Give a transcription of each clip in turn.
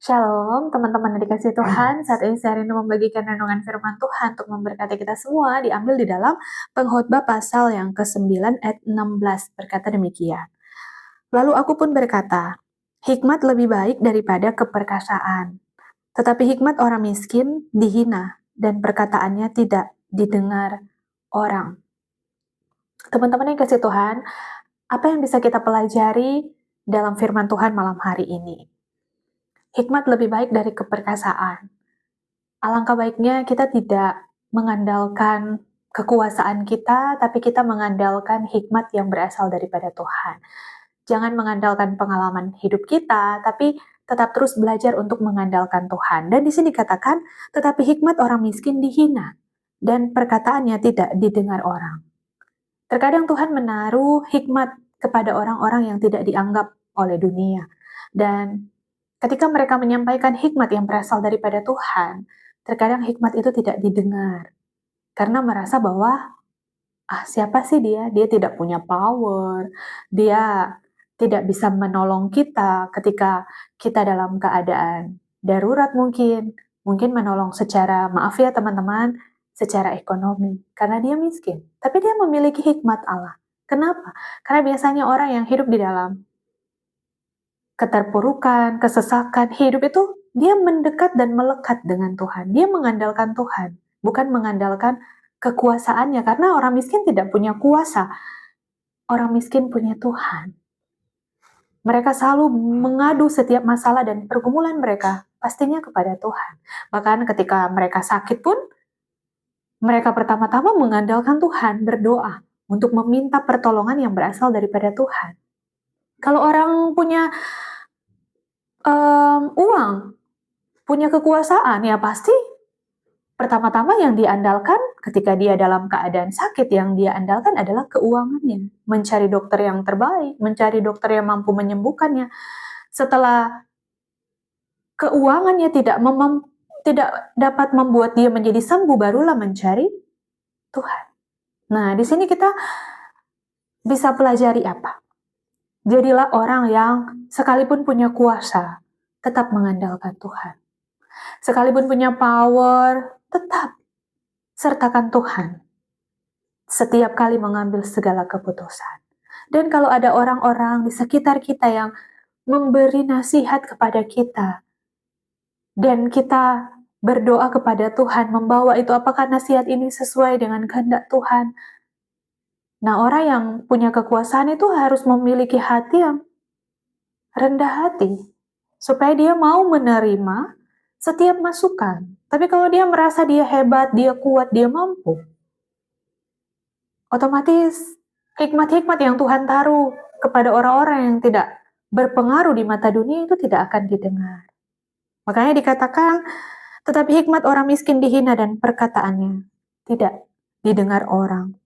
Shalom, teman-teman yang dikasih Tuhan. Saat ini saya rindu membagikan renungan firman Tuhan untuk memberkati kita semua, diambil di dalam Pengkhotbah pasal yang ke-9 ayat 16, berkata demikian. Lalu aku pun berkata, hikmat lebih baik daripada keperkasaan, tetapi hikmat orang miskin dihina, dan perkataannya tidak didengar orang. Teman-teman yang kasih Tuhan, apa yang bisa kita pelajari dalam firman Tuhan malam hari ini? Hikmat lebih baik dari keperkasaan. Alangkah baiknya kita tidak mengandalkan kekuasaan kita, tapi kita mengandalkan hikmat yang berasal daripada Tuhan. Jangan mengandalkan pengalaman hidup kita, tapi tetap terus belajar untuk mengandalkan Tuhan. Dan di sini dikatakan, tetapi hikmat orang miskin dihina, dan perkataannya tidak didengar orang. Terkadang Tuhan menaruh hikmat kepada orang-orang yang tidak dianggap oleh dunia. Dan ketika mereka menyampaikan hikmat yang berasal daripada Tuhan, terkadang hikmat itu tidak didengar. Karena merasa bahwa, siapa sih dia? Dia tidak punya power, dia tidak bisa menolong kita ketika kita dalam keadaan darurat mungkin menolong secara, maaf ya teman-teman, secara ekonomi, karena dia miskin. Tapi dia memiliki hikmat Allah. Kenapa? Karena biasanya orang yang hidup di dalam keterpurukan, kesesakan, hidup itu dia mendekat dan melekat dengan Tuhan. Dia mengandalkan Tuhan, bukan mengandalkan kekuasaannya, karena orang miskin tidak punya kuasa. Orang miskin punya Tuhan. Mereka selalu mengadu setiap masalah dan pergumulan mereka pastinya kepada Tuhan. Bahkan ketika mereka sakit pun, mereka pertama-tama mengandalkan Tuhan, berdoa untuk meminta pertolongan yang berasal daripada Tuhan. Kalau orang punya uang, punya kekuasaan, ya pasti pertama-tama yang diandalkan ketika dia dalam keadaan sakit, yang dia andalkan adalah keuangannya. Mencari dokter yang terbaik, mencari dokter yang mampu menyembuhkannya. Setelah keuangannya tidak dapat membuat dia menjadi sembuh, barulah mencari Tuhan. Nah, di sini kita bisa pelajari apa? Jadilah orang yang sekalipun punya kuasa, tetap mengandalkan Tuhan. Sekalipun punya power, tetap sertakan Tuhan setiap kali mengambil segala keputusan. Dan kalau ada orang-orang di sekitar kita yang memberi nasihat kepada kita, dan kita berdoa kepada Tuhan, membawa itu apakah nasihat ini sesuai dengan kehendak Tuhan. Nah, orang yang punya kekuasaan itu harus memiliki hati yang rendah hati, supaya dia mau menerima setiap masukan. Tapi kalau dia merasa dia hebat, dia kuat, dia mampu, otomatis hikmat-hikmat yang Tuhan taruh kepada orang-orang yang tidak berpengaruh di mata dunia itu tidak akan didengar. Makanya dikatakan, tetapi hikmat orang miskin dihina dan perkataannya tidak didengar orang.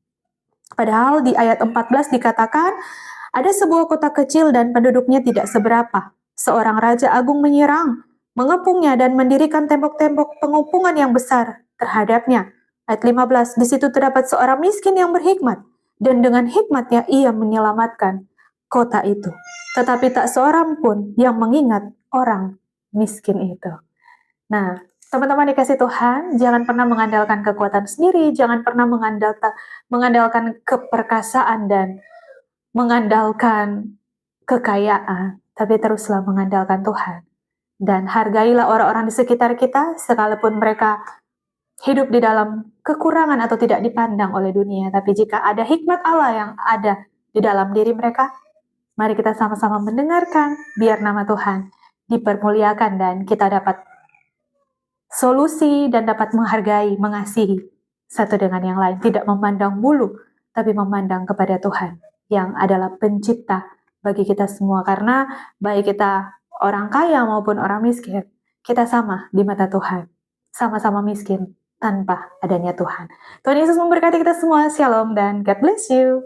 Padahal di ayat 14 dikatakan, ada sebuah kota kecil dan penduduknya tidak seberapa. Seorang raja agung menyerang, mengepungnya dan mendirikan tembok-tembok pengepungan yang besar terhadapnya. Ayat 15, di situ terdapat seorang miskin yang berhikmat, dan dengan hikmatnya ia menyelamatkan kota itu. Tetapi tak seorang pun yang mengingat orang miskin itu. Nah, teman-teman dikasih Tuhan, jangan pernah mengandalkan kekuatan sendiri, jangan pernah mengandalkan keperkasaan dan mengandalkan kekayaan, tapi teruslah mengandalkan Tuhan. Dan hargailah orang-orang di sekitar kita, sekalipun mereka hidup di dalam kekurangan atau tidak dipandang oleh dunia. Tapi jika ada hikmat Allah yang ada di dalam diri mereka, mari kita sama-sama mendengarkan, biar nama Tuhan dipermuliakan dan kita dapat solusi dan dapat menghargai, mengasihi satu dengan yang lain. Tidak memandang bulu, tapi memandang kepada Tuhan yang adalah pencipta bagi kita semua. Karena baik kita orang kaya maupun orang miskin, kita sama di mata Tuhan. Sama-sama miskin tanpa adanya Tuhan. Tuhan Yesus memberkati kita semua. Shalom dan God bless you.